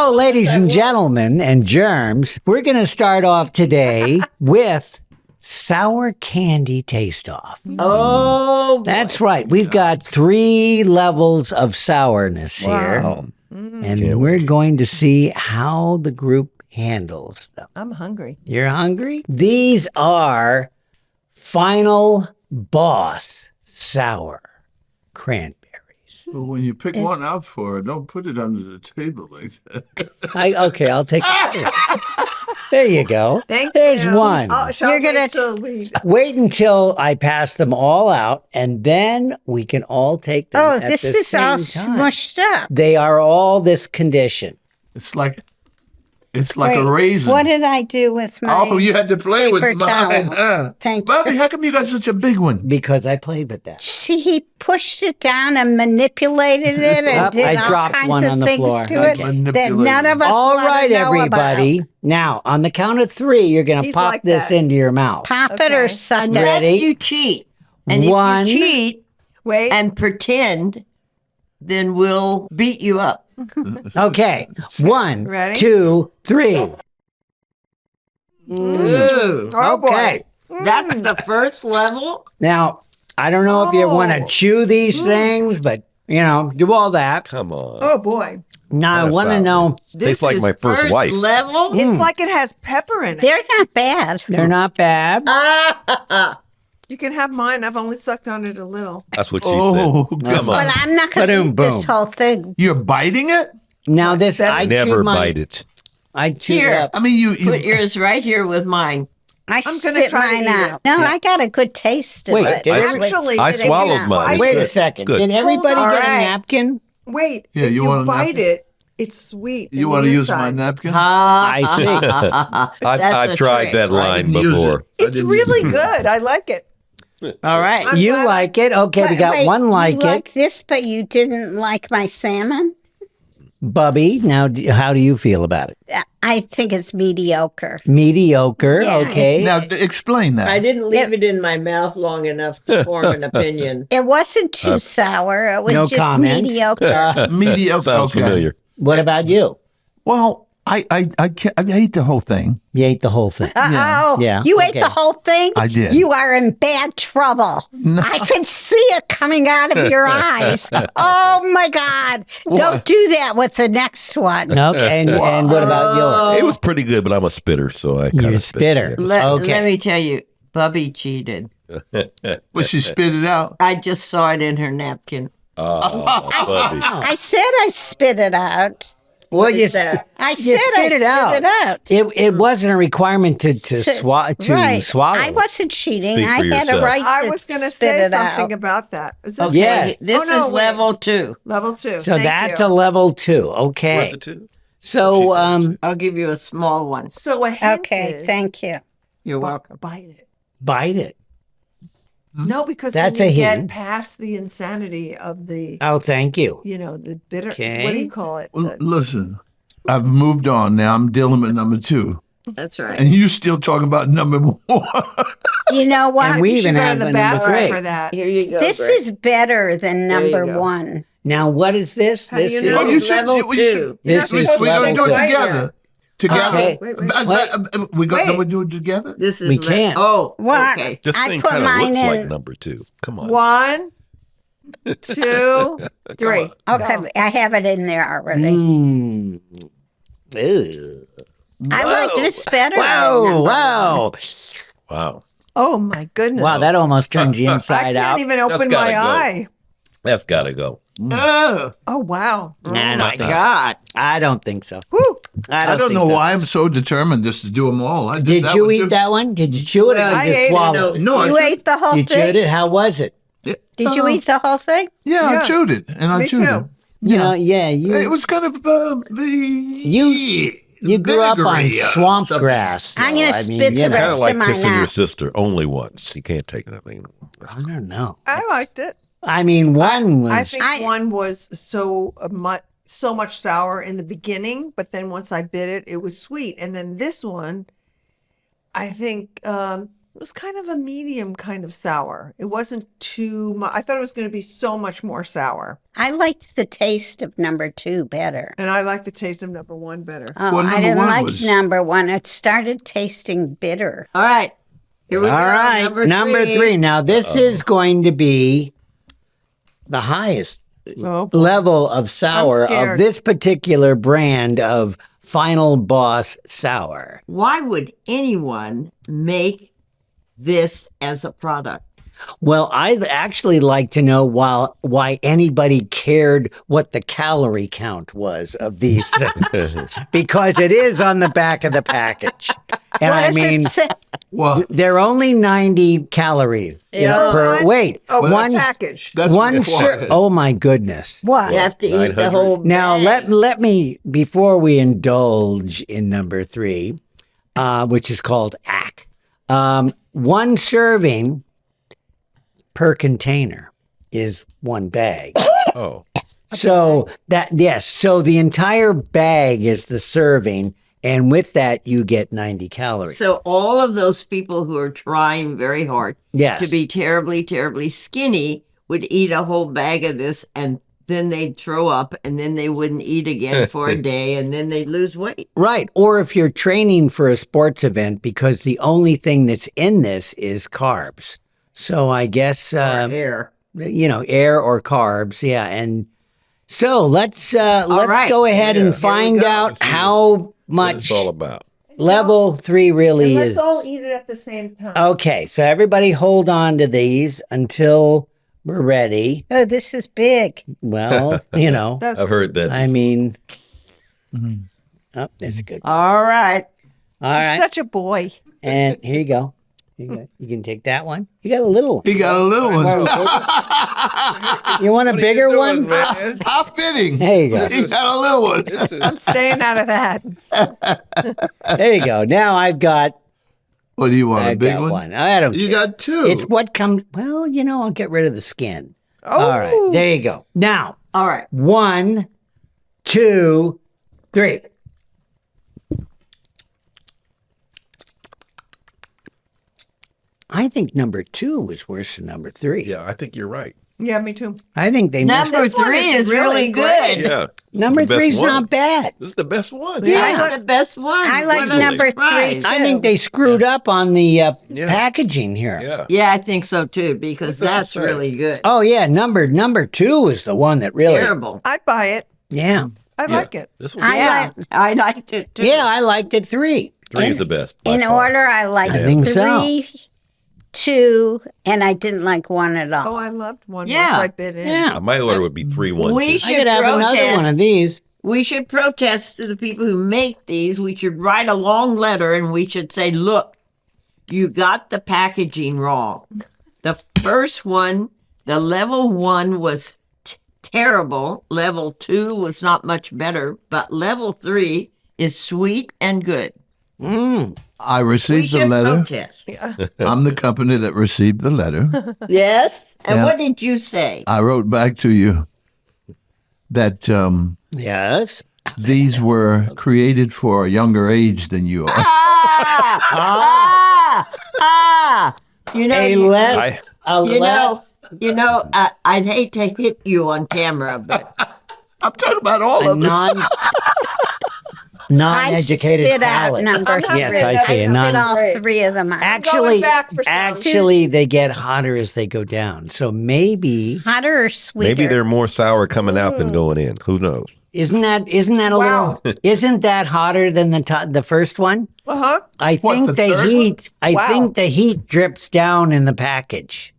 So, ladies and gentlemen and germs, we're going to start off today with sour candy taste-off. Oh, boy. That's right. We've got 3 levels of sourness here. And we're going to see how the group handles them. I'm hungry. You're hungry? These are Final Boss sour cranberries. Well, when you pick one out for her, don't put it under the table like that. Okay, I'll take it. There you go. There's one. You're going to Wait until I pass them all out, and then we can all take them. Oh, at this the is same all time. smushed up. They are all this condition. It's like a Wait, raisin. What did I do with my Oh, you had to play with paper mine. towel? Thank Bobby, you. how come you got such a big one? Because I played with that. See, he pushed it down and manipulated it and Yep, did I all dropped kinds one of on the things floor. to it Okay. that none of us All wanna right, know everybody. about. Now, on the count of 3, you're going to He's pop like this that. into your mouth. Pop it or Okay. suck it. Unless Ready? you cheat. And One. if you cheat Wait. and pretend, then we'll beat you up. Okay. 1, Ready? 2, 3. Ooh. Oh, boy. Okay. That's the first level? Now, I don't know if you want to Oh. chew these things, but, do all that. Come on. Oh, boy. Now, I That's want to sour. know, Tastes like is my first wife. level? It's like it has pepper in it. They're not bad. they're not bad. You can have mine. I've only sucked on it a little. That's what she Oh, said. come Come But on. I'm not going to Ba-doom, eat this boom. whole thing. You're biting it? Now, this, I Never chewed mine. bite it. I chewed Here. up. I mean, you Put yours right here with mine. I gonna spit try to mine eat out. it. No, Yeah. I got a good taste of Wait, it. did It's everybody- Actually, I it- swallowed mine. It's Wait good. a second. It's good. Did everybody Hold on. get a All right. napkin? Wait. Yeah, if you you want a bite napkin? it, it's sweet. you want to use my napkin? I see. I've tried that line didn't use before. it. It's really good. I like it. All right. I'm You glad I- like it? Okay, we Wait, got wait, one like you it. like this, but you didn't like my salmon? Bubby, now how do you feel about it? I think it's mediocre. Mediocre, Yeah. okay. Now, explain that. I didn't leave it in my mouth long enough to form an opinion. It wasn't too sour. It was no just comment. mediocre. Mediocre. Sounds okay. familiar. What about you? Well, I ate the whole thing. You ate the whole thing. Oh, Yeah, you ate okay. the whole thing? I did. You are in bad trouble. I can see it coming out of your eyes. Oh, my God. Don't do that with the next one. Okay, and what about yours? It was pretty good, but I'm a spitter, so I kind You're a of spitter. Let Okay. me tell you, Bubby cheated. But she spit it out. I just saw it in her napkin. Buddy. I said I spit it out. Well, you, that? I you said I spit spit it out. It wasn't a requirement to Right. swallow. I wasn't cheating. Speak I for had a yourself. right to I was going to spit say it something out. about that. Is this Okay, Yeah. this Oh, no, is wait. level 2. level 2? So Thank that's you. a level 2. Okay. Where's the two? So I'll give you a small one. So a hint Okay, is thank you. You're welcome. bite it. bite it. No, because That's then a you get hint. past the insanity of the, Oh, thank you. the bitter. Okay. What do you call it? Well, listen, I've moved on now. I'm dealing with number 2. That's right. And you still talking about number 1. You know what? And we You should even go to have the a number bathroom 3. for that. Here you go. This Greg. is better than There you number go. 1. Now, what is this? How do This you is know? This you is should- level we 2. should- This we- is we're going to do level it two. together. Together. Okay. Wait. We got Wait. to do it together? This is We can't. Oh, What? okay. This I thing put kind of mine looks like in- number 2. Come on. 1, 2, 3. Okay, I have it in there already. Mm. Ew. I like this better. than Whoa, number wow. Wow. Oh my goodness! Wow, that almost turns you I inside can't out. even open gotta my go. eye. That's got to go. Oh, Oh wow! Nah, oh my nothing. God. I don't think so. Whew. I I don't think know so. why I'm so determined just to do them all. I Did that you one eat too. that one? Did you chew it Well, or I did ate you it. swallow it? No, I You chewed, ate the whole You thing? chewed it? How was it? Did you eat the whole thing? Yeah, Yeah. I chewed it, and I Me chewed too. it. You know, yeah, It you was kind of you grew up on vinegary, swamp something. grass. I'm though. gonna I spit mean, the you know. Kind rest of like of mine kissing your out. sister only once. You can't take that thing. I don't know. I liked it. I mean, one was. I think one was so much sour in the beginning, but then once I bit it, it was sweet. And then this one, I think It was kind of a medium kind of sour. It wasn't too much. I thought it was going to be so much more sour. I liked the taste of number 2 better. And I like the taste of number 1 better. Oh, Well, I number didn't one like was- number 1. It started tasting bitter. All right. Here we All go. right, number three. Now, this is going to be the highest Oh, boy. level of sour of scared. this particular brand of Final Boss Sour. Why would anyone make this as a product? Well, I'd actually like to know why anybody cared what the calorie count was of these things, because it is on the back of the package. And What I does it mean, say? Well, they're only 90 calories. Yeah. Per, wait, Oh, Well, one, package. that's one required. oh my goodness. What? You have to eat the 900. whole Now, bag. let me, before we indulge in number 3, which is called ACK, one serving per container is one bag. Oh, So so the entire bag is the serving, and with that you get 90 calories. So all of those people who are trying very hard Yes. to be terribly, terribly skinny would eat a whole bag of this, and then they'd throw up, and then they wouldn't eat again for a day, and then they'd lose weight. Right. Or if you're training for a sports event, because the only thing that's in this is carbs. So I guess, Or air. air or carbs. Yeah. And so let's right. go ahead Yeah. and Here we find go. out Let's see how what much it's all about. level 3 really And is. let's all eat it at the same time. Okay. So everybody hold on to these until we're ready. Oh, this is big. Well, That's I've heard that. I mean, oh, there's a good one. All right. All right. such a boy. And here you go. You can take that one. You got a little one. He got a little one. You want a bigger one? How fitting. There you go. He got a little one. This is, I'm staying out of that. There you go. Now I've got What do you want? A I've big got one? one. I don't You care. got two. It's what comes. Well, I'll get rid of the skin. Oh, All right. There you go. Now, All right. 1, 2, 3. I think number 2 was worse than number 3. yeah, I think you're right. Yeah, me too. I think they missed. Number This one 3 is is really really good. Yeah. this Number is the best 3's one. not bad. This is the best one. Yeah. That's the best one. I like What a number 3. surprise. I think they screwed up on the Yeah. packaging here. Yeah. Yeah, I think so too, because What does it that's say? really good. Oh yeah, number 2 is the one that really. Terrible. I'd buy it. Yeah, I like it. This one. Yeah, I liked it too. yeah, I liked it 3. 3 is the best. by In far. order, I like I think 3, so. 2, and I didn't like 1 at all. Oh, I loved one Yeah. once I bit in. Yeah, My order would be 3, 1, We 2. I should could have another protest. one of these. We should protest to the people who make these. We should write a long letter and we should say, look, you got the packaging wrong. The first one, the level 1 was terrible. Level 2 was not much better, but level 3 is sweet and good. I We received the should letter. protest. I'm the company that received the letter. Yes? And Yeah. what did you say? I wrote back to you that Yes. these were created for a younger age than you are. You know, A you- less. A less. I'd hate to hit you on camera, but I'm talking about all A of us. non-educated I spit out palate. number 3. Yes, I see. spit Non. all 3 of them out. Actually, back for some. actually, they get hotter as they go down. So maybe Hotter or sweeter? Maybe they're more sour coming out than going in. Who knows? isn't that a Wow. little? Isn't that hotter than the first one? Uh-huh. I What, think the the third heat. I Wow. think the heat drips down in the package.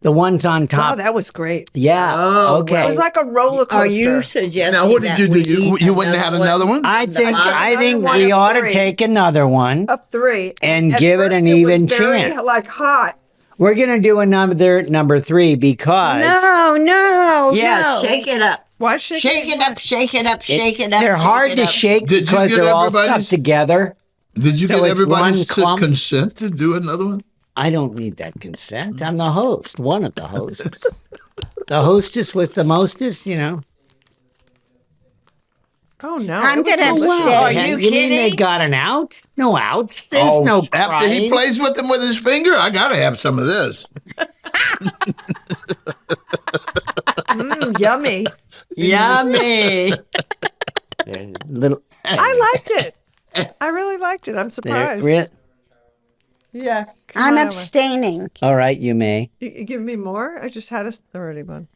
The ones on Wow, top. that was great. Yeah. Oh, okay. It was like a roller coaster. are you suggesting Now, what did that you do? we You eat wouldn't have had another one? I think Another one we of ought to 3. take another one. Up 3. And At give it first an was even very, chance. like hot. We're gonna do another number 3 because No, Yeah, no. shake it up. Why shake Shake it up, shake it up, shake it up. they're shake hard it to up. shake Did you because get they're all stuck everybody's- together. Did you So get it's everybody's one clump? consent to do another one? I don't need that consent. I'm the host, one of the hosts. The hostess with the mostest, Oh no! I'm it was gonna delicious. abstain. Are you mean they kidding? got an out? No outs. There's no after he crying. plays with them with his finger, I gotta have some of this. Yummy. Yummy. Little. I liked it. I really liked it. I'm There, surprised. Yeah. come I'm on over. abstaining. All right, you may. You give me more? I just had already one.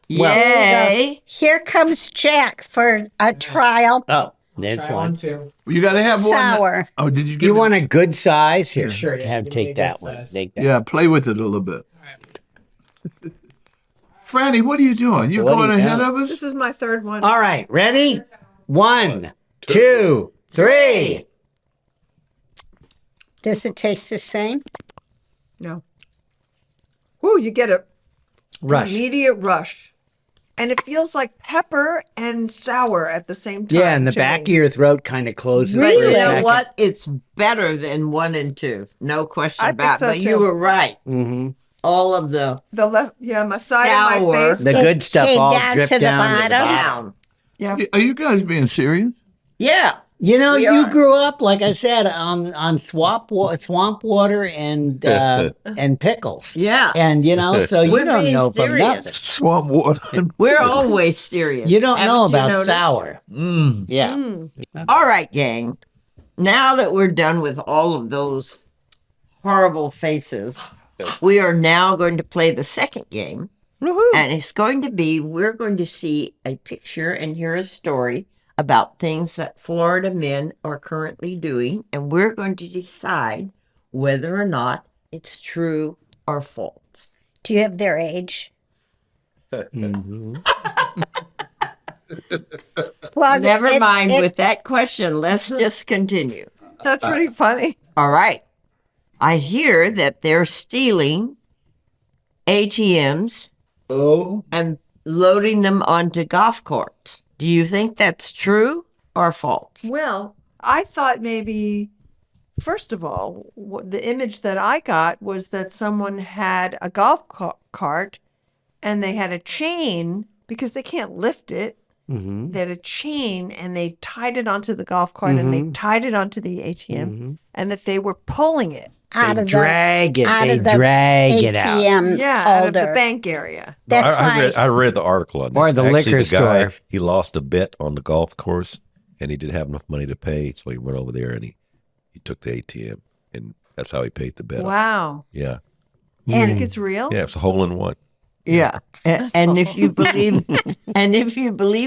Yay. Here comes Jack for a trial Oh, there's Try one. one, two. You gotta have one. sour. Oh, did you give You me- want a good size? Here, Sure, yeah. have Give me a take good that one. size. Take that. Yeah, play with it a little bit. Franny, what are you doing? You What do going you ahead got? of us? This is my third one. All right, ready? 1, 2, 3. Does it taste the same? No. Woo, you get a Rush. immediate rush. And it feels like pepper and sour at the same time. Yeah, and the to back me. of your throat kind of closes. But for a you know second. what? It's better than 1 and 2. No question I think about it. so, But you too. were right. Mhm. All of the The left, yeah, my side Sour. of my face. The It good stuff came all down dripped to the down to the bottom. bottom. down. Are you guys being serious? Yeah. You know, We you are. grew up, like I said, on swamp water and pickles. Yeah. And you know, so you We're don't being know from serious. nothing. Swamp water. We're always serious. You don't know Haven't you about noticed? sour. Mm. Yeah. All right, gang. Now that we're done with all of those horrible faces, we are now going to play the second game. Woohoo. And it's going to be we're going to see a picture and hear a story about things that Florida men are currently doing. And we're going to decide whether or not it's true or false. Do you have their age? Mhm. Well, Never mind with that question. Let's just continue. That's pretty funny. All right. I hear that they're stealing ATMs Oh, and loading them onto golf courts. Do you think that's true or false? Well, I thought maybe, first of all, the image that I got was that someone had a golf cart and they had a chain because they can't lift it. Mhm. They had a chain and they tied it onto the golf cart and they tied it onto the ATM and that they were pulling it. out They of drag it. out They of the drag it out. ATM Yeah, out of the holder. bank area. That's why. I read the article on this. Or the Actually, liquor the guy, store. he lost a bet on the golf course, and he didn't have enough money to pay, so he went over there and he took the ATM, and that's how he paid the bet. Wow. Yeah, You think it's real? yeah, it's a hole in one. Yeah. And if you believe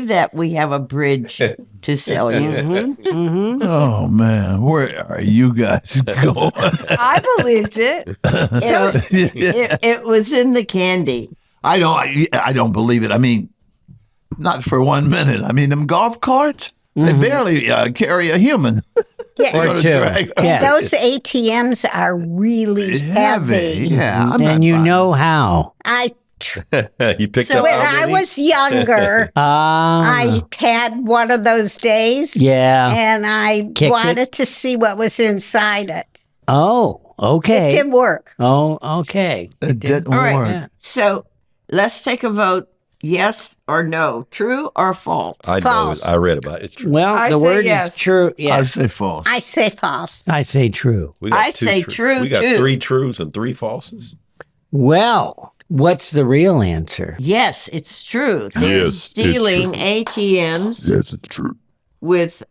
that, we have a bridge to sell you. Mhm. oh man, where are you guys going? I believed it. It was in the candy. I don't believe it. I mean, not for 1 minute. I mean, them golf carts, they barely carry a human. Yeah, Or Gonna two. drag- Yeah. those ATMs are really heavy. Yeah, I'm And not you buying know how. You picked So up When how I many? was younger, I had one of those days. yeah. And I Kicked it? wanted to see what was inside it. Oh, okay. It did work. Oh, okay. It didn't All right. work. Yeah. So let's take a vote. Yes or no? True or false? I know. False. I read about it. It's true. Well, I the say word yes. is true. I Yes. say false. I say false. I say true. We I two say true, We got too. 3 truths and 3 falses. Well, what's the real answer? Yes, it's true. They're Yes, it's stealing true. ATMs Yes, it's true. with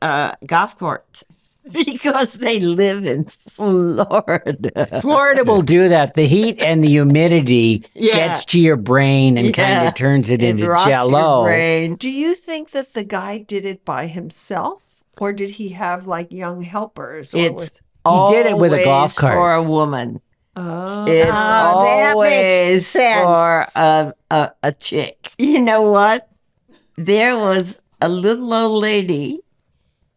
golf carts because they live in Florida. Florida will do that. The heat and the humidity Yeah. gets to your brain and kind Yeah. of turns it into rots your jello. brain. Do you think that the guy did it by himself? Or did he have like young helpers? Or It's He did it with a golf always cart. for a woman. oh. It's that makes always for sense. a chick. You know what? There was a little old lady,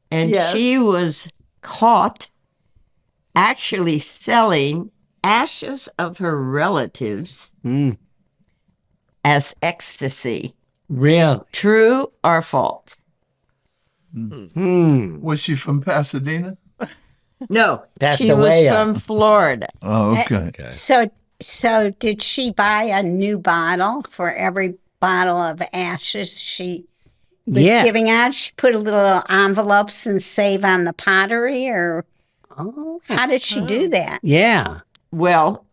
and Yes. she was caught actually selling ashes of her relatives Mm, as ecstasy. really? True or false? Hmm. Was she from Pasadena? No, Passed she was away, from Florida. Oh, okay. So did she buy a new bottle for every bottle of ashes she was Yeah. giving out? She put a little envelopes and save on the pottery, or Oh, how did she do that? yeah. Well,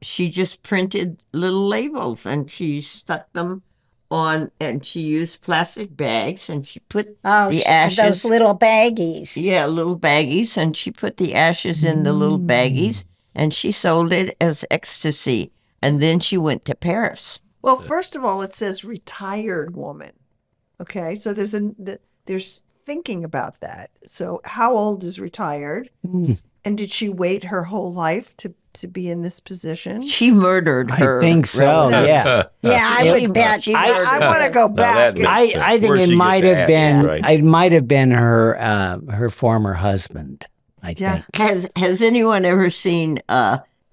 she just printed little labels and she stuck them on, and she used plastic bags and she put Oh, the those ashes. little baggies. Yeah, little baggies, and she put the ashes in the little baggies and she sold it as ecstasy. And then she went to Paris. Well, first of all, it says retired woman. Okay, so there's thinking about that. So how old is retired? And did she wait her whole life to be in this position? She murdered her. I think so. relative. Yeah. Yeah, I would bet. I want to go Now back. that makes I sense. think Where'd it she get might the have ashes, been right? it might have been her former husband. I Yeah. think. Has anyone ever seen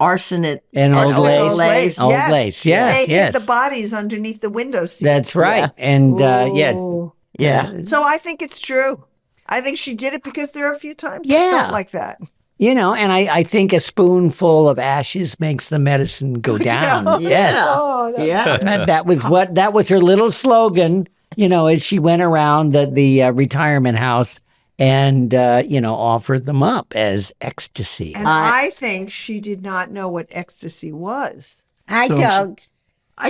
arsenic And at Old Lace. Old Yes. Lace, yes, They hid yes. the bodies underneath the window seat. That's right. And yeah, Ooh. Yeah. So I think it's true. I think she did it because there are a few times I Yeah. felt like that. and I think a spoonful of ashes makes the medicine go down. Yes. Oh, that's Yeah. That was her little slogan, as she went around the retirement house and offered them up as ecstasy. And I think she did not know what ecstasy was. I So- don't.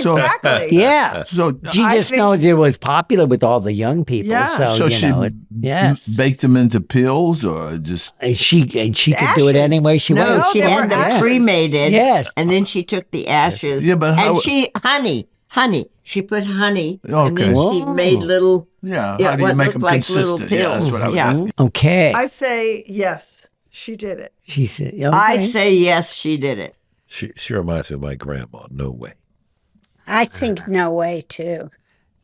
So- Exactly. Yeah. So She I just think- knows it was popular with all the young people. Yeah. So, she yes. baked them into pills or just And she could do it Ashes. any way she No, wanted. she they were had them ashes. cremated. Yes. And then she took the ashes. Yeah, but how- and honey. She put honey. And Okay. then she made little. yeah. Yeah, How do you what make looked them like little consistent? Yeah, that's what I was pills. asking. Okay. I say yes, she did it. She said, okay. I say yes, she did it. She reminds me of my grandma. No way. I think no way too.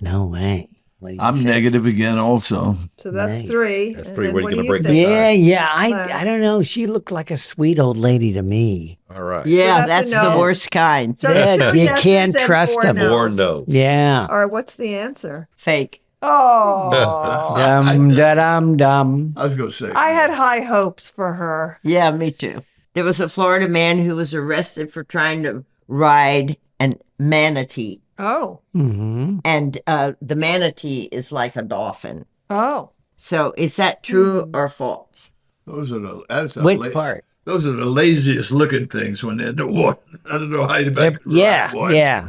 No way. What do you I'm say? negative again also. So that's Nice. 3. That's And 3. then Where you what gonna do break think? Yeah, Claire. I don't know. She looked like a sweet old lady to me. All right. Yeah, that's a that's no. the worst kind. So Yeah, 2 you yeses can't and trust 4 them. no's. Or no. Yeah. Or what's the answer? Fake. Oh, Dum. I was going to say. I had high hopes for her. Yeah, me too. There was a Florida man who was arrested for trying to ride an manatee. Oh, Mm-hmm. And the manatee is like a dolphin. oh. So is that true or false? Those are Which part? Those are the laziest looking things when they're in the water. I don't know how you back. Yeah.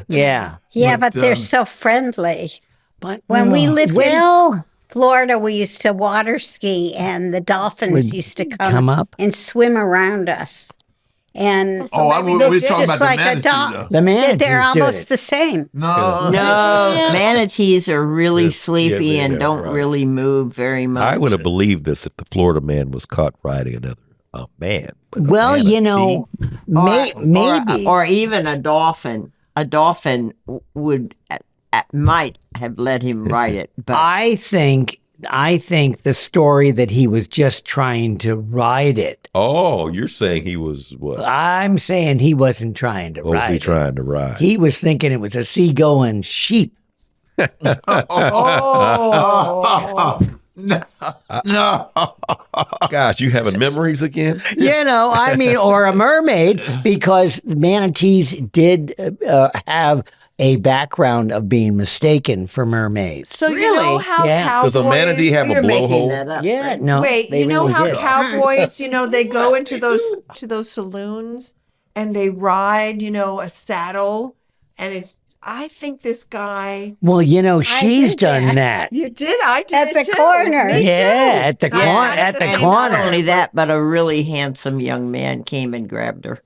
Yeah, But, but they're so friendly. But When we lived well, in Florida, we used to water ski, and the dolphins Would used to come up. and swim around us. And So maybe we're they talking did. about just the like a manatee, dog. though. the man. they're almost the same. No. No, manatees are really Yes, sleepy yeah, they and are, don't right. really move very much. I would have believed this if the Florida man was caught riding another man. But a Well, manatee? maybe. or even a dolphin. A dolphin would might have let him ride it, but I think the story that he was just trying to ride it. Oh, you're saying he was what? I'm saying he wasn't trying to What was ride he it. trying to ride? He was thinking it was a seagoing sheep. Oh. No. Gosh, you having memories again? Or a mermaid, because manatees did have a background of being mistaken for mermaids. So you know Really? how Yeah. cowboys... Does a manatee have a you're making blowhole? that up. Yeah, right? no. Wait, they you know really how did. cowboys, they go into those saloons and they ride, a saddle, and I think this guy. Well, she's did done that. that. You did, I did At it the too. corner. Me Yeah, too. at the Yeah, corner. not At the same corner. Not only that, but a really handsome young man came and grabbed her.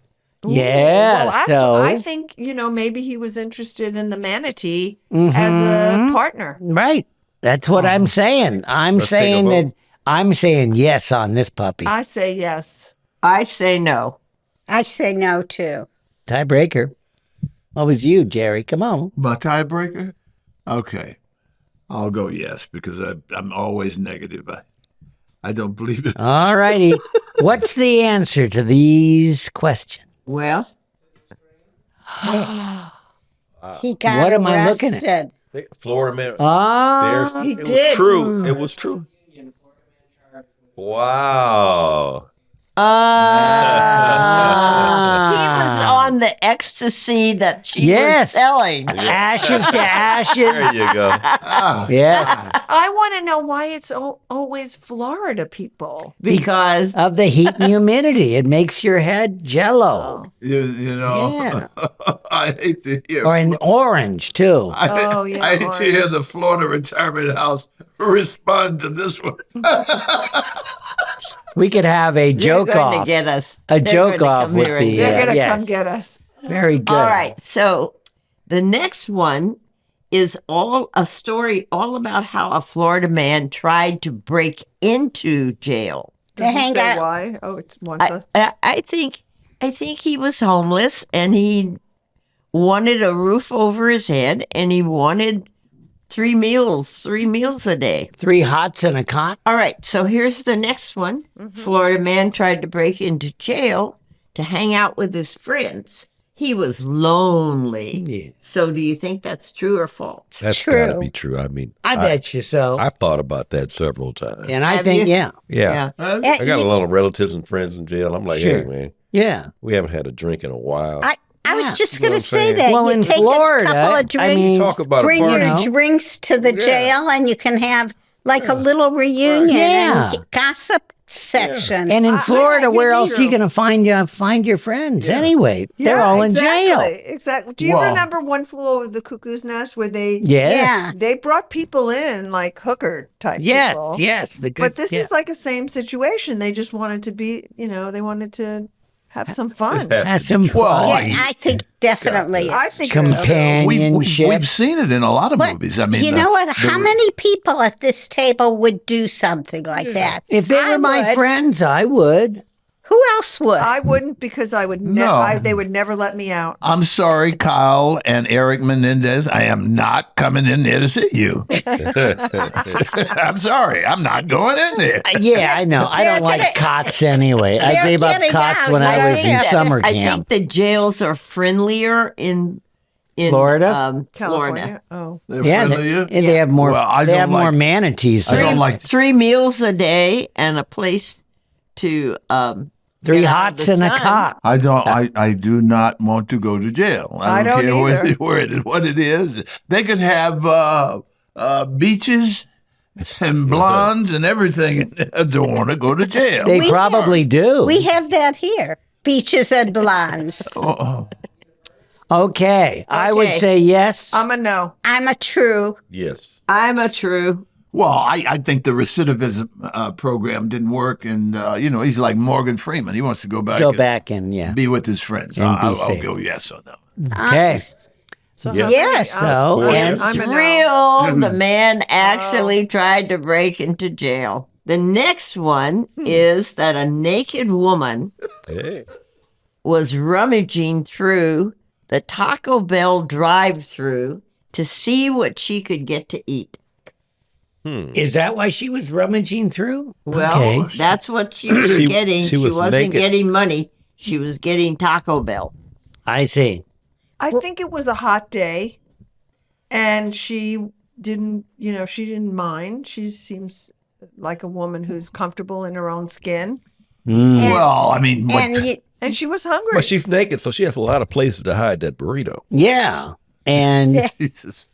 Yeah, Well, so I think maybe he was interested in the manatee Mhm. as a partner. right. That's what I'm saying. I'm Let's take a saying vote. that. I'm saying yes on this puppy. I say yes. I say no. I say no too. Tiebreaker. What was you, Jerry? Come on. My tiebreaker? Okay. I'll go yes because I'm always negative. I don't believe it. All righty. What's the answer to these questions? Well, He got What am I looking at? arrested. Florida man. Ah, There's, he it did. was true. It was true. Wow. He was on the ecstasy that she was selling. Ashes to ashes. There you go. Yes. I want to know why it's always Florida people. Because Of the heat and humidity. It makes your head jello. You know, Yeah. I hate to hear. Or an orange, too. Oh, yeah, I hate to hear the Florida retirement house respond to this one. We could have a they're joke going to off. get us. A They're joke gonna off come with here and the, get They're us. going to yes. come get us. Very good. All right. So the next one is a story all about how a Florida man tried to break into jail. Does hang it say out. why? Oh, it's once. I think he was homeless and he wanted a roof over his head and he wanted three meals a day. 3 hots and a cot. All right, so here's the next one. Florida man tried to break into jail to hang out with his friends. He was lonely. Yeah. So do you think that's true or false? That's True. got to be true. I mean, I bet you so. I've thought about that several times. And I Have think, you? yeah. Yeah. I got a you- lot of relatives and friends in jail. I'm like, Sure. hey, man, Yeah. we haven't had a drink in a while. I was just You know going what to I'm say saying? that. Well, you in take Florida, a couple I of drinks, mean- Talk about bring a your party. drinks to the jail, and you can have like a little reunion Yeah. and gossip section. And in Florida, where else are you true. going to find your friends anyway? They're all in jail. Exactly. Do you Well- remember One Flew Over the Cuckoo's Nest where they Yes. they brought people in like hooker type Yes. people? Yes. The good, But this yeah. is like a same situation. They just wanted to be, they wanted to have some fun. That's some fun. Well, I think definitely. I think Companionship. We've seen it in a lot of But movies. I mean, you know what? How many people at this table would do something like that? If they I were my would. friends, I would. Who else would? I wouldn't because I would No. they would never let me out. I'm sorry, Kyle and Eric Menendez. I am not coming in there to see you. I'm sorry. I'm not going in there. Yeah, I know. I don't They're like cots anyway. I they're gave up getting cots out. when I was in Yeah. summer I camp. think the jails are friendlier in Florida? California. Florida. Oh. They're Yeah, friendly to you? and they have more. Well, I they don't have more like- manatees. I don't there. like 3 meals a day and a place to 3 get out of hots the and a sun. cot. I don't. I do not want to go to jail. I don't don't care either. what it is. They could have beaches and blondes and everything. I don't want to go to jail. They We probably do. we have that here. Beaches and blondes. Oh, Okay, I would Okay. say yes. I'm a no. I'm a true. Yes. I'm a true. well, I think the recidivism program didn't work, and he's like Morgan Freeman. He wants to go back. Go and back and yeah. be with his friends. And be I'll safe. go yes on that. Okay. So Yeah. how Yes. many- So, and- I'm a no. Real. The man actually tried to break into jail. The next one is that a naked woman Hey. was rummaging through the Taco Bell drive-through to see what she could get to eat. Is that why she was rummaging through? Well, Okay. that's what she was She- getting. she She was wasn't naked. getting money. She was getting Taco Bell. I see. I think it was a hot day, and she didn't mind. She seems like a woman who's comfortable in her own skin, Mm. Well, I mean, what, And you, and she was hungry. But she's naked, so she has a lot of places to hide that burrito. Yeah, and Jesus.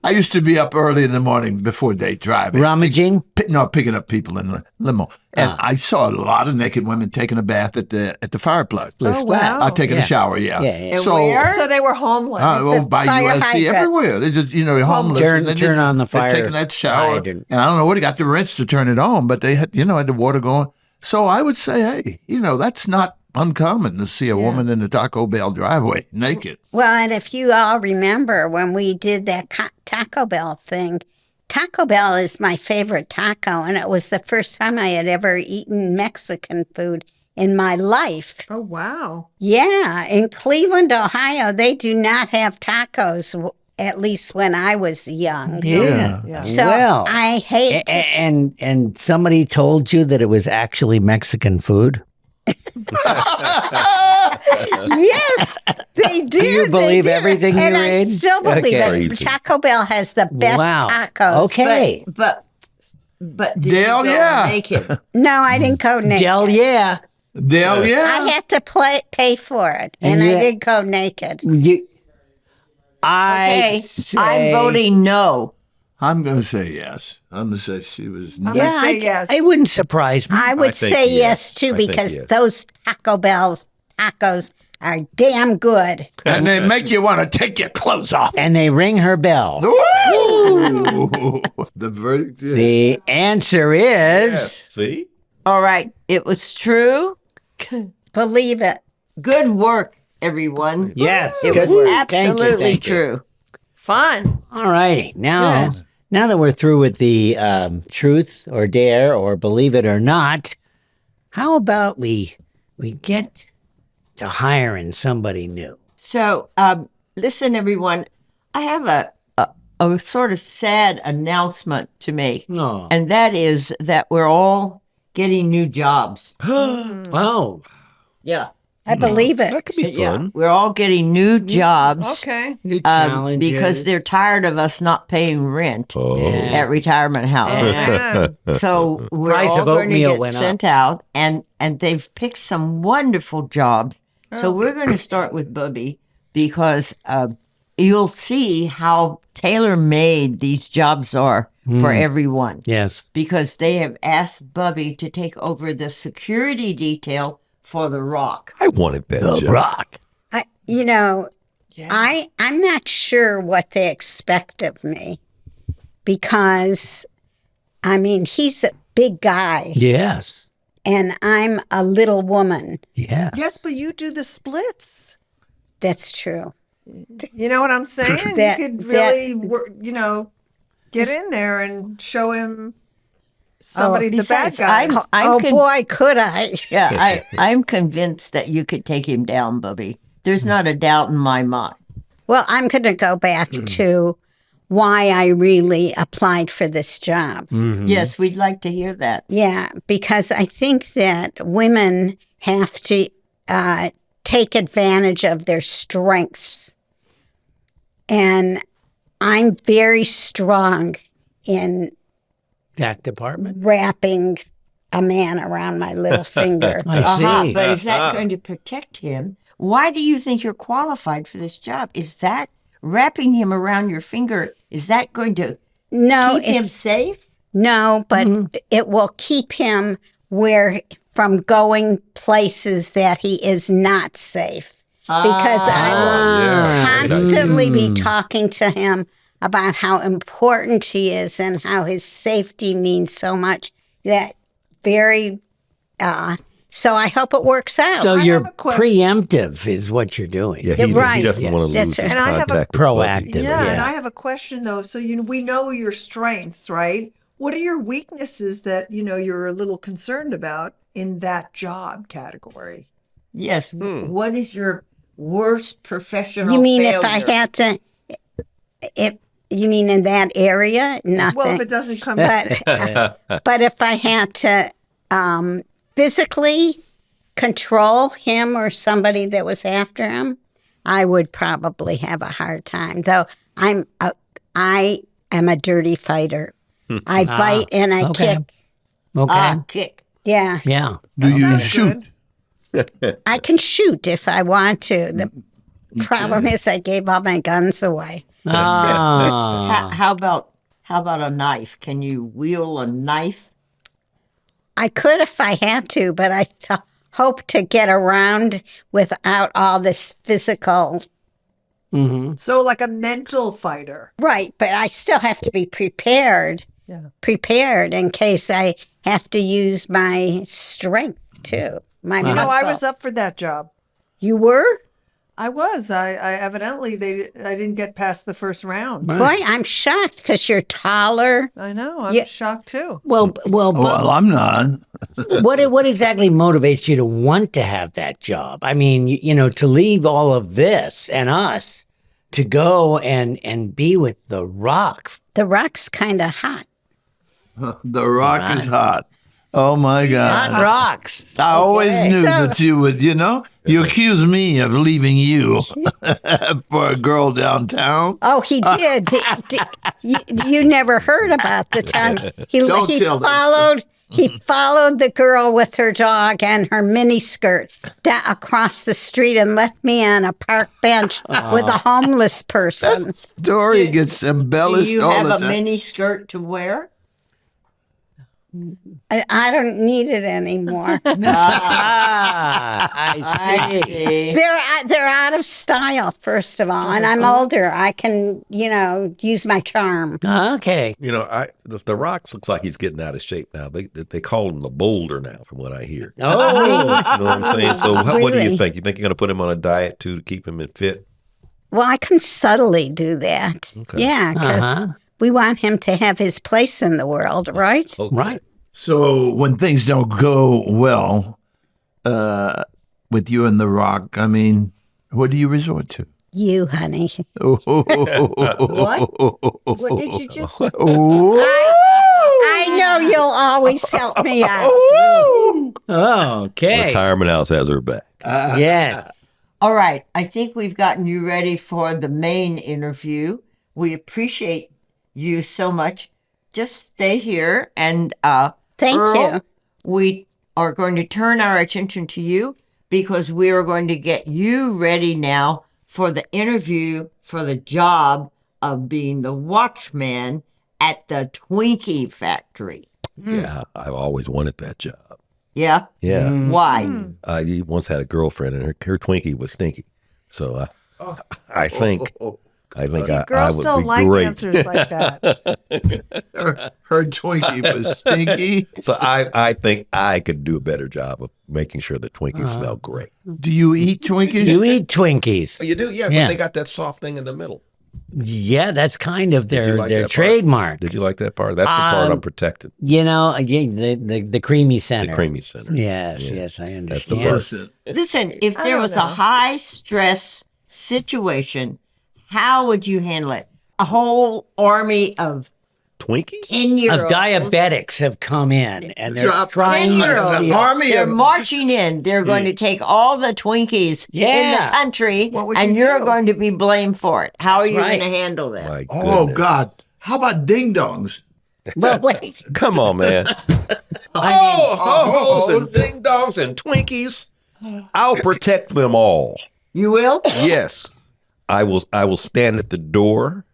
I used to be up early in the morning before day driving. rummaging. Picking up people in the limo, and I saw a lot of naked women taking a bath at the fire plug. Oh, wow. Taking Yeah. a shower, yeah. Yeah, yeah. And So, where? So they were homeless. a by fire USC, hydrant. everywhere. They just, homeless. Turn- and then turn on the fire They're taking that shower, hydrant. and I don't know what he got the wrench to turn it on, but they had, had the water going. So I would say, hey, that's not uncommon to see a woman in the Taco Bell driveway naked. well, and if you all remember when we did that Taco Bell thing, Taco Bell is my favorite taco, and it was the first time I had ever eaten Mexican food in my life. Oh wow! Yeah, in Cleveland, Ohio, they do not have tacos, at least when I was young. Yeah. Yeah. So Well, I hate and somebody told you that it was actually Mexican food. Yes, they did. you they believe did. everything you and I read? still believe Okay. it. Crazy. Taco Bell has the best Wow. tacos. Okay. But But did Dale, you go yeah. naked? No, I didn't go naked. Del, yeah. Dale, I yeah. had to pay for it, And and you- I did go naked. You, I Okay, say, I'm voting no. I'm going to say yes. I'm going to say she was. I'm Yeah, gonna say yes. It wouldn't surprise me. I would think say yes. yes too, I think because yes. those Taco Bell's tacos are damn good. And they make you want to take your clothes off. And they ring her bell. Ooh. The verdict is. The answer is See? All right, it was true. Believe it. Good work, everyone. yes. It good was work. Thank you, absolutely thank you. true. Fun. All righty. Now that we're through with the truth or dare or believe it or not, how about we get to hiring somebody new? So, listen, everyone. I have a sort of sad announcement to make, No. and that is that we're all getting new jobs. Oh. Yeah, I believe it. That could be yeah, fun. we're all getting new jobs. Okay. New challenges. Because they're tired of us not paying rent Oh. Yeah. at retirement house. Yeah. So we're Price all of going to oatmeal get went sent out, and they've picked some wonderful jobs. So we're going to start with Bubby because you'll see how tailor-made these jobs are for everyone. Yes. Because they have asked Bubby to take over the security detail for The Rock. I wanted that The job. Rock. I'm not sure what they expect of me because, I mean, he's a big guy Yes. and I'm a little woman. Yes. Yes, but you do the splits. That's true. You know what I'm saying? That- you could that- really, get in there and show him somebody, the bad Besides, guy. Oh boy, could I. Yeah, I'm convinced that you could take him down, Bubby. There's not a doubt in my mind. Well, I'm going to go back to why I really applied for this job. Yes, we'd like to hear that. Yeah, because I think that women have to take advantage of their strengths. And I'm very strong in That department. wrapping a man around my little finger. I see. But is that going to protect him? Why do you think you're qualified for this job? Is that wrapping him around your finger? Is that going to No, keep him it's safe? no, but it will keep him from going places that he is not safe. Because I will yeah. constantly be talking to him about how important he is and how his safety means so much. That very. So I hope it works out. So I you're have a que- preemptive is what you're doing. Yeah, You're he right. definitely want to That's lose right. his And I have a contact with Bubby. Proactive. Yeah, and Yeah. I have a question though. So we know your strengths, right? What are your weaknesses that you're a little concerned about in that job category? Yes. What is your worst professional you mean failure? if I had to? You mean in that area? Nothing. Well, if it doesn't come but if I had to physically control him or somebody that was after him, I would probably have a hard time. Though I am a dirty fighter. I bite and I okay. kick. Okay. Kick. Yeah, Yeah. Do you Sounds shoot? good. I can shoot if I want to. The problem is I gave all my guns away. Ah. How about a knife? Can you wield a knife? I could if I had to, but I hope to get around without all this physical. So like a mental fighter. Right, but I still have to be prepared. Yeah. Prepared in case I have to use my strength too. My I muscle. was up for that job. You were? I was. I evidently I didn't get past the first round. Boy, I'm shocked because you're taller. I know. I'm Yeah. shocked too. Well, Well, I'm not. what exactly motivates you to want to have that job? I mean, to leave all of this and us to go and be with The Rock. The rock's kind of hot. The Rock is hot. Oh my God. Hot rocks. I always knew So- that you would, you accuse me of leaving you for a girl downtown. Oh, he did. You never heard about the time Don't tell this. He followed the girl with her dog and her mini skirt across the street and left me on a park bench with a homeless person. That story gets Do embellished you all have the a time. mini skirt to wear? I don't need it anymore. Ah, I I see. see. They're out of style, first of all, and I'm older. I can, use my charm. Okay. You know, the Rocks looks like he's getting out of shape now. They call him the Boulder now, from what I hear. Oh, You know what I'm saying? So what do you Really? think? You think you're going to put him on a diet too to keep him fit? Well, I can subtly do that. Okay. Yeah, because Uh-huh. we want him to have his place in the world, right? Okay. right. So when things don't go well with you and The Rock, I mean, what do you resort to? You, honey. What? What did you just say? I know you'll always help me out. Okay. Retirement House has her back. Yes. All right. I think we've gotten you ready for the main interview. We appreciate you so much. Just stay here and Thank Earl, you. we are going to turn our attention to you because we are going to get you ready now for the interview for the job of being the watchman at the Twinkie factory. Yeah, I've always wanted that job. Yeah? Yeah. Why? I once had a girlfriend, and her Twinkie was stinky. So I think I Girls would don't be like great. answers like that. Her Twinkie was stinky. So I think I could do a better job of making sure that Twinkies smell great. Do you eat Twinkies? You eat Twinkies. Oh, you do? Yeah, Yeah. but they got that soft thing in the middle. Yeah, that's kind of Did you their like their that part? trademark. Did you like that part? That's the part I'm protecting. Again, the creamy center. The creamy center. Yes, Yeah. yes, I That's the understand. part. Listen, Listen, if there don't was know. a high stress how would you handle it? A whole army of Twinkies? 10-year-olds. Of diabetics have come in and they're Drop- trying to 10-year-olds. steal. army They're of marching in. They're going to take all the Twinkies in the Yeah. country, What would and you you're do? going to be blamed for it. How are That's you right. going to handle that? My Oh goodness. God! How about ding dongs? Well, wait. Come on, man. Ho-hos and ding dongs and Twinkies. I'll protect them all. You will? Yes. I will stand at the door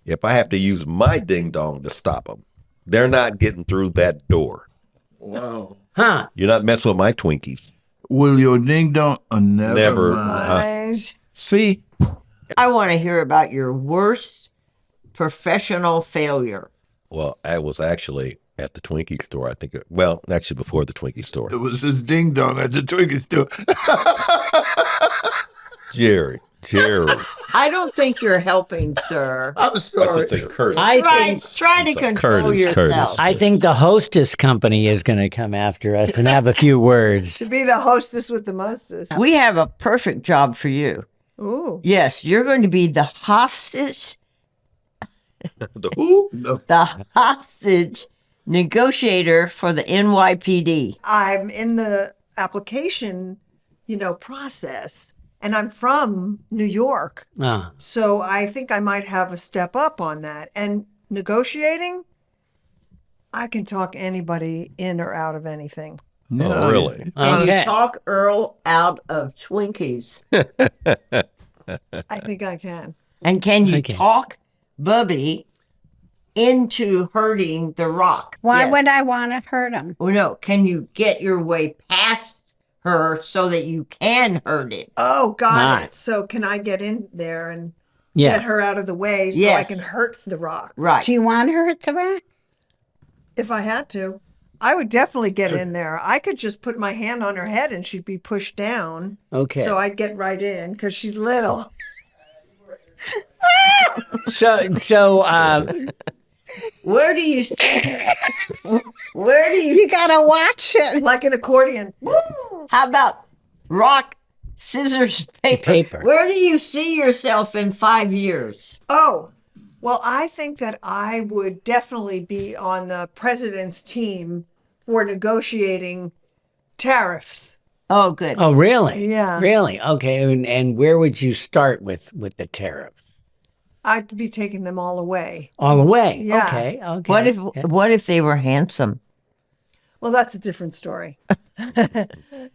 if I have to use my ding dong to stop them. They're not getting through that door. Wow! Huh? You're not messing with my Twinkies. Will your ding dong? Never. Never. mind. Right. See? I want to hear about your worst professional failure. Well, I was actually at the Twinkie store. I think, actually before the Twinkie store. It was his ding dong at the Twinkie store. Jerry. I don't think you're helping, sir. I'm I sorry. should say Curtis. I Try, think try to control Curtis. yourself. I think the hostess company is going to come after us and have a few words. To be the hostess with the mostest. We have a perfect job for you. Ooh. Yes, you're going to be the hostage The who? the hostage negotiator for the NYPD. I'm in the application, process, and I'm from New York. Ah, So I think I might have a step up on that. And negotiating, I can talk anybody in or out of anything. Oh, really? Can okay. you talk Earl out of Twinkies? I think I can. And can you Okay. talk Bubby into hurting the Rock? Why Yes. would I want to hurt him? Oh, no. Can you get your way past her so that you can hurt him? Oh, got Right. it. So can I get in there and Yeah. get her out of the way so I Yes. can hurt the Rock? Right. Do you want to hurt the rock? If I had to, I would definitely get in there. I could just put my hand on her head and she'd be pushed down. Okay. So I'd get right in because she's little. So, Where do you Where do you You got to watch it. Like an accordion. How about rock, scissors, paper? Paper. Where do you see yourself in 5 years? Oh, well, I think that I would definitely be on the president's team for negotiating tariffs. Oh, good. Oh, really? Yeah. Really? Okay. And where would you start with the tariffs? I'd be taking them all away. On the way. Yeah. Okay. Okay. What if they were handsome? Well, that's a different story.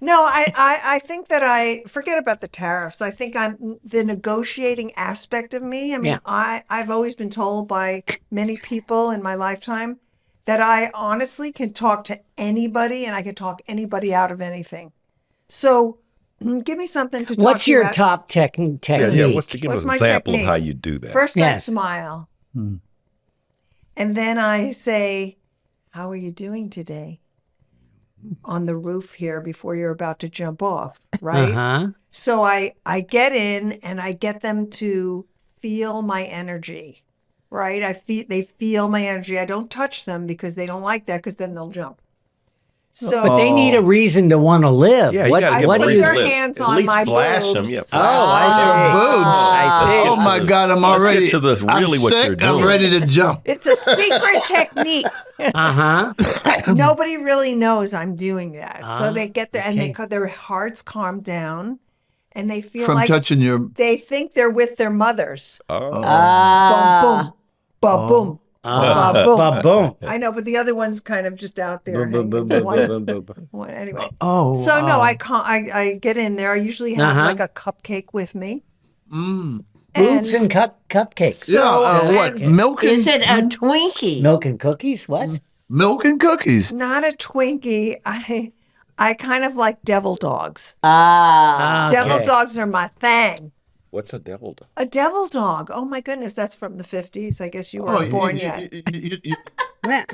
No, I think that I forget about the tariffs. I think I'm the negotiating aspect of me. I mean, Yeah. I've always been told by many people in my lifetime that I honestly can talk to anybody and I can talk anybody out of anything. So give me something to talk What's to you your about. top technique? Yeah, yeah. Give us What's an my example technique? of how you do that. First, I Yes. smile. And then I say, how are you doing today? On the roof here before you're about to jump off, right? Uh-huh. So I get in and I get them to feel my energy, right? They feel my energy. I don't touch them because they don't like that because then they'll jump. So But they need a reason to want to live. Yeah, you what gotta give what them do a you reason their to live. hands At on least my flash them. boobs. Yeah, Oh, flash I see. Boobs. I see. Oh my God, I'm Let's already. get to this really I'm what sick. you're doing. I'm ready to jump. it's a secret technique. Uh-huh. Nobody really knows I'm doing that. So they get there and okay. their hearts calm down and they feel From like touching your. they think they're with their mothers. Oh. Boom, boom, ba boom, ba boom. Ba-boom. I know, but the other one's kind of just out there. Boom, boom, boom, hanging. boom, boom, boom, boom. One- anyway. Oh. So no, wow. I get in there. I usually have Uh-huh. like a cupcake with me. Boobs and cupcakes. Yeah. What? and- Milk and Is it a Twinkie? Milk and cookies? What? milk and cookies? Not a Twinkie. I kind of like devil dogs. Ah. Okay. Devil dogs are my thing. What's a devil dog? A devil dog. Oh my goodness, that's from the 50s. I guess you weren't born yet. Well,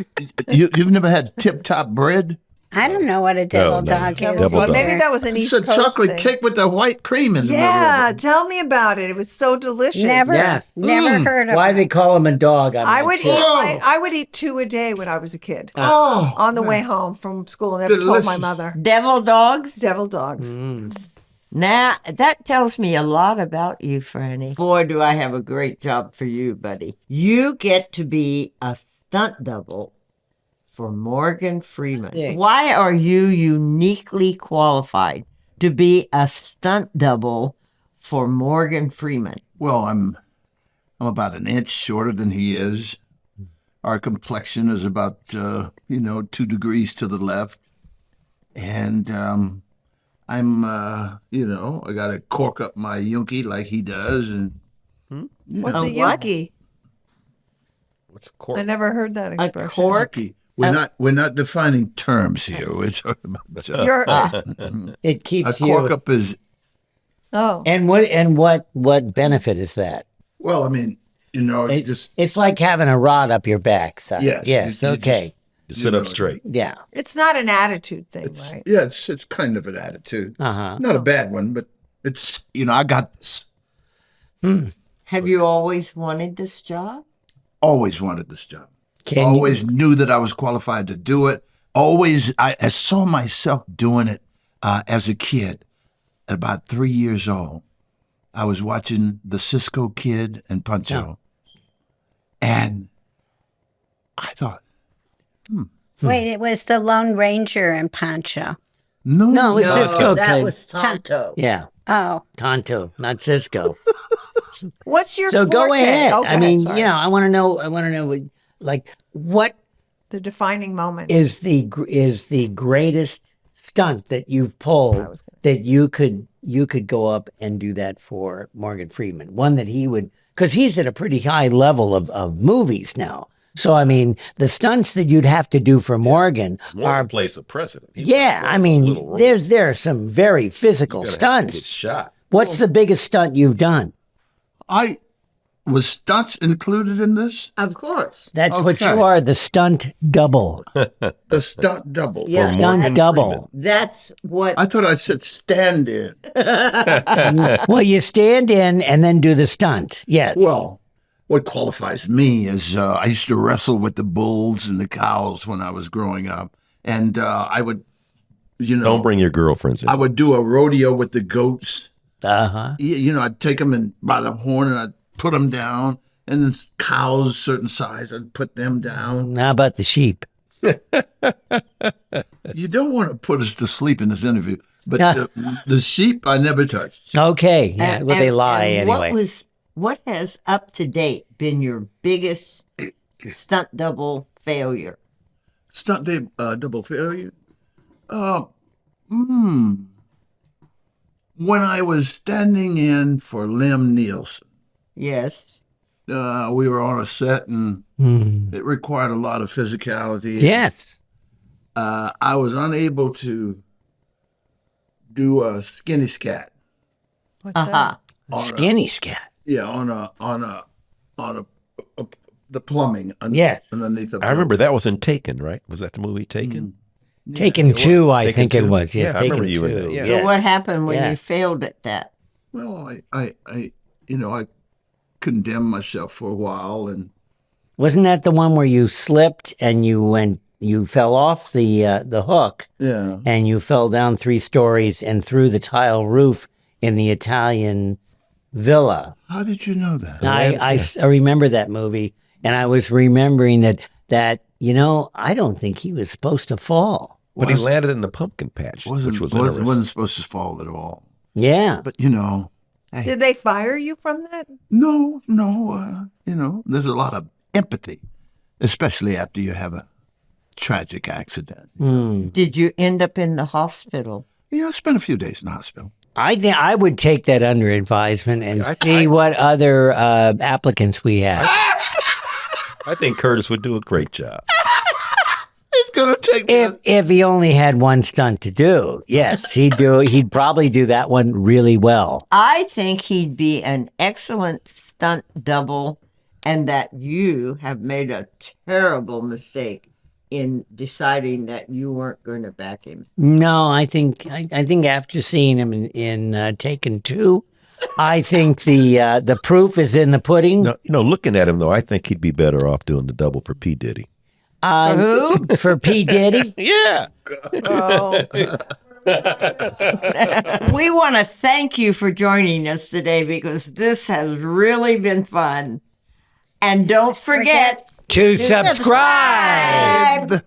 You've never had Tip Top bread? I don't know what a devil no. dog Devil is. Devil dog. dog. Maybe that was an It's East a Coast chocolate thing. cake with the white cream in the Yeah, middle of it. tell me about it. It was so delicious. Never, Yes. never heard of Why it. they call him a dog? I'm I not would sure. eat. I would eat 2 a day when I was a kid. Oh, On the way home from school, I never told my Delicious. mother. Devil dogs? Devil dogs. Mm. Nah, that tells me a lot about you, Franny. Boy, do I have a great job for you, buddy. You get to be a stunt double for Morgan Freeman. Yeah. Why are you uniquely qualified to be a stunt double for Morgan Freeman? well, I'm about an inch shorter than he is. Our complexion is about 2 degrees to the left, and I'm I got to cork up my yunkie like he does, and What's A a what? yuki? What's a cork? I never heard that A expression. cork? Yuki. We're not defining terms here. We're talking about You're, It a keeps cork you. up is oh, And what benefit is that? well. I mean, It- just It's like having a rod up your back. So. Yes, Yes. you Okay. You sit up straight. Yeah. it's not an attitude thing, right? yeah, it's kind of an attitude. Uh-huh. Not a bad one, but it's I got this. Have you always wanted this job? Always wanted this job. Can Always knew that I was qualified to do it. Always, I saw myself doing it as a kid. At about 3 years old, I was watching the Cisco Kid and Pancho, and I thought, Wait, it was the Lone Ranger and Pancho. No, it's Cisco that Kid. was Tonto. Yeah. Oh, Tonto, not Cisco. What's your So go forte? ahead. Oh, go I mean, sorry. I want to know. What The defining moment. is the greatest stunt that you've pulled was that you could go up and do that for Morgan Freeman? One that he would, because he's at a pretty high level of movies now. So I mean, the stunts that you'd have to do for Morgan are, Morgan plays the president. He's yeah. not I playing a little mean, role. there are some very physical You're gonna have to get stunts. shot. What's the biggest stunt you've done? I was stunts included in this. Of course. That's what you Okay. are, the stunt double. The stunt double. Yeah. Stunt Morgan double. That's what I thought I said stand in. Well, you stand in and then do the stunt. Yes. Well, what qualifies me is I used to wrestle with the bulls and the cows when I was growing up, and I would, Don't bring your girlfriends in. I would do a rodeo with the goats. Uh-huh. I'd take them by the horn and I'd put them down, and then cows certain size, I'd put them down. How about the sheep? you don't want to put us to sleep in this interview, but the sheep I never touched. Okay. Yeah. Well, they lie and anyway. What has up to date been your biggest stunt double failure? Stunt double failure. When I was standing in for Lem Nielsen, Yes. we were on a set and it required a lot of physicality. Yes. I was unable to do a skinny scat. What's that? Skinny scat. Yeah, on the plumbing. Yes. Underneath the. I remember that was in Taken, right? Was that the movie Taken? Taken 2, I Taken think it 2. was. Yeah, Yeah, I remember Taken you in 2. that, yeah. So what happened when Yeah. you failed at that? Well, I condemned myself for a while, and Wasn't that the one where you slipped and you fell off the hook yeah, and you fell down 3 stories and through the tile roof in the Italian villa? how did you know that? I remember that movie, and I was remembering that I don't think he was supposed to fall. But he landed in the pumpkin patch, which was interesting. wasn't supposed to fall at all. Yeah. But hey, Did they fire you from that? no, there's a lot of empathy, especially after you have a tragic accident. Did you end up in the hospital? Yeah, I spent a few days in the hospital. I think I would take that under advisement and see what other applicants we have. I think Curtis would do a great job. It's gonna take If he only had one stunt to do, yes, he'd probably do that one really well. I think he'd be an excellent stunt double, and that you have made a terrible mistake in deciding that you weren't going to back him. No, I think after seeing him in Taken 2, I think the proof is in the pudding. No, looking at him though, I think he'd be better off doing the double for P. Diddy. Who? For P. Diddy? Yeah. Oh, We want to thank you for joining us today because this has really been fun. And don't forget To subscribe.